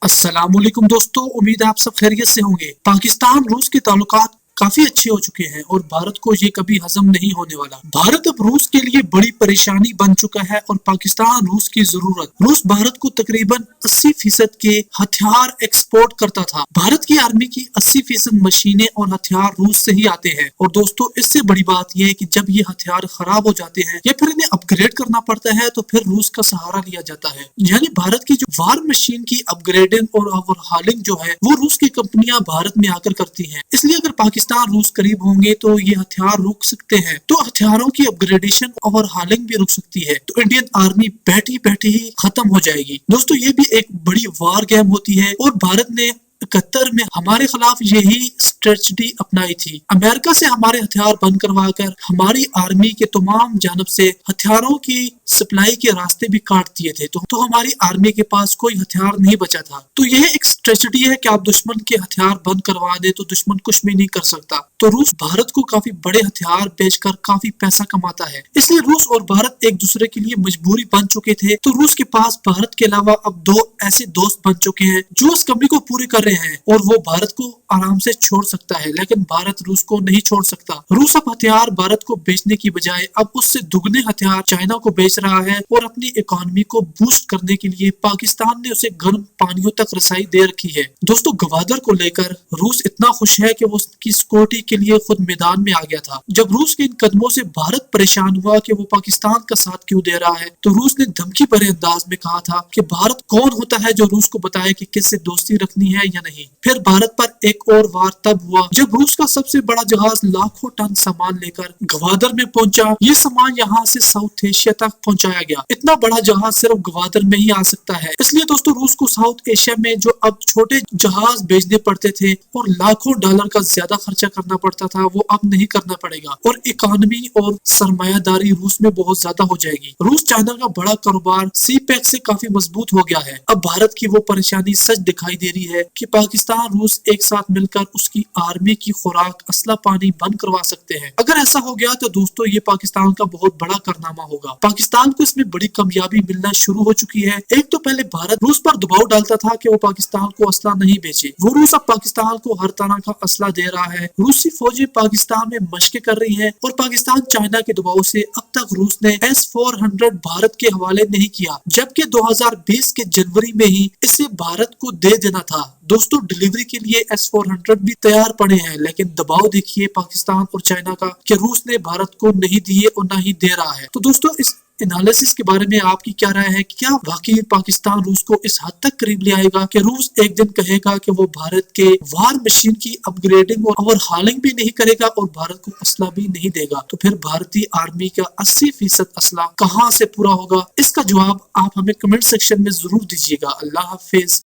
अस्सलाम वालेकुम दोस्तों, उम्मीद है आप सब खैरियत से होंगे। पाकिस्तान रूस के ताल्लुकात काफी अच्छे हो चुके हैं और भारत को ये कभी हजम नहीं होने वाला। भारत अब रूस के लिए बड़ी परेशानी बन चुका है और पाकिस्तान रूस की जरूरत। रूस भारत को तकरीबन 80% के हथियार एक्सपोर्ट करता था। भारत की आर्मी की 80% मशीनें और हथियार रूस से ही आते हैं। और दोस्तों, इससे बड़ी बात यह है कि जब ये हथियार खराब हो जाते हैं या फिर इन्हें अपग्रेड करना पड़ता है तो फिर रूस का सहारा लिया जाता है। यानी भारत की जो वार मशीन की अपग्रेडिंग और ओवरहॉलिंग जो है वो रूस की कंपनियां भारत में आकर करती हैं। इसलिए अगर पाकिस्तान रूस करीब होंगे तो ये हथियार रुक सकते हैं, तो हथियारों की अपग्रेडेशन ओवरहॉलिंग भी रुक सकती है, तो इंडियन आर्मी बैठी बैठी ही खत्म हो जाएगी। दोस्तों, ये भी एक बड़ी वार गेम होती है और भारत ने 71 में हमारे खिलाफ यही स्ट्रेटजी अपनाई थी। अमेरिका से हमारे हथियार बंद करवाकर हमारी आर्मी के तमाम जानब से हथियारों की सप्लाई के रास्ते भी काट दिए थे, तो हमारी आर्मी के पास कोई हथियार नहीं बचा था। तो यह एक स्ट्रेटजी है कि आप दुश्मन के हथियार बंद करवा दे तो दुश्मन कुछ भी नहीं कर सकता। तो रूस भारत को काफी बड़े हथियार बेचकर काफी पैसा कमाता है, इसलिए रूस और भारत एक दूसरे के लिए मजबूरी बन चुके थे। तो रूस के पास भारत के अलावा अब दो ऐसे दोस्त बन चुके हैं जो इस कमी को पूरी कर रहे हैं और वो भारत को आराम से छोड़ सकता है, लेकिन भारत रूस को नहीं छोड़ सकता। रूस अब हथियार भारत को बेचने की बजाय अब उससे दुगने हथियार चाइना को बेच रहा है और अपनी इकोनॉमी को बूस्ट करने के लिए पाकिस्तान ने उसे गर्म पानियों तक रसाई दे रखी है। दोस्तों, गवादर को लेकर रूस इतना खुश है कि वो उसकी सिक्योरिटी के लिए खुद मैदान में आ गया था। जब रूस के इन कदमों से भारत परेशान हुआ कि वो पाकिस्तान का साथ क्यों दे रहा है, तो रूस ने धमकी भरे अंदाज में कहा था कि भारत कौन होता है जो रूस को बताए कि किससे दोस्ती रखनी है या नहीं। फिर भारत पर एक और वार तब हुआ जब रूस का सबसे बड़ा जहाज लाखों टन सामान लेकर गवादर में पहुंचा। ये सामान यहाँ से साउथ एशिया तक पहुंचाया गया। इतना बड़ा जहाज सिर्फ गवादर में ही आ सकता है। इसलिए दोस्तों, रूस को साउथ एशिया में जो अब छोटे जहाज भेजने पड़ते थे और लाखों डॉलर का ज्यादा खर्चा करना पड़ता था, वो अब नहीं करना पड़ेगा और इकोनॉमी और सरमायादारी रूस में बहुत ज्यादा हो जाएगी। रूस चाइना का बड़ा कारोबार सी पैक से काफी मजबूत हो गया है। अब भारत की वो परेशानी सच दिखाई दे रही है कि पाकिस्तान रूस एक साथ मिलकर उसकी आर्मी की खुराक असला पानी बंद करवा सकते हैं। अगर ऐसा हो गया तो दोस्तों, ये पाकिस्तान का बहुत बड़ा कारनामा होगा। पाकिस्तान को इसमें बड़ी कामयाबी मिलना शुरू हो चुकी है। एक तो पहले भारत रूस पर दबाव डालता था कि वो पाकिस्तान को असला नहीं बेचे, वो रूस अब पाकिस्तान को हर तरह का असला दे रहा है। रूसी फौजें पाकिस्तान में मशकें कर रही हैं और पाकिस्तान चाइना के दबाव से अब तक रूस ने S-400 भारत के हवाले नहीं किया, जबकि 2020 के जनवरी में ही इसे भारत को दे देना था। दोस्तों, डिलीवरी के लिए S-400 भी तैयार पड़े हैं, लेकिन दबाव देखिए पाकिस्तान और चाइना का कि रूस ने भारत को नहीं दिए और ना ही दे रहा है। तो दोस्तों, इस एनालिसिस के बारे में आपकी क्या राय है? क्या वाकई पाकिस्तान रूस को इस हद तक करीब ले आएगा कि रूस एक दिन कहेगा कि वो भारत के वार मशीन की अपग्रेडिंग और ओवरहॉलिंग भी नहीं करेगा और भारत को असला भी नहीं देगा? तो फिर भारतीय आर्मी का 80% असला कहां से पूरा होगा? इसका जवाब आप हमें कमेंट सेक्शन में जरूर दीजिएगा। अल्लाह हाफिज।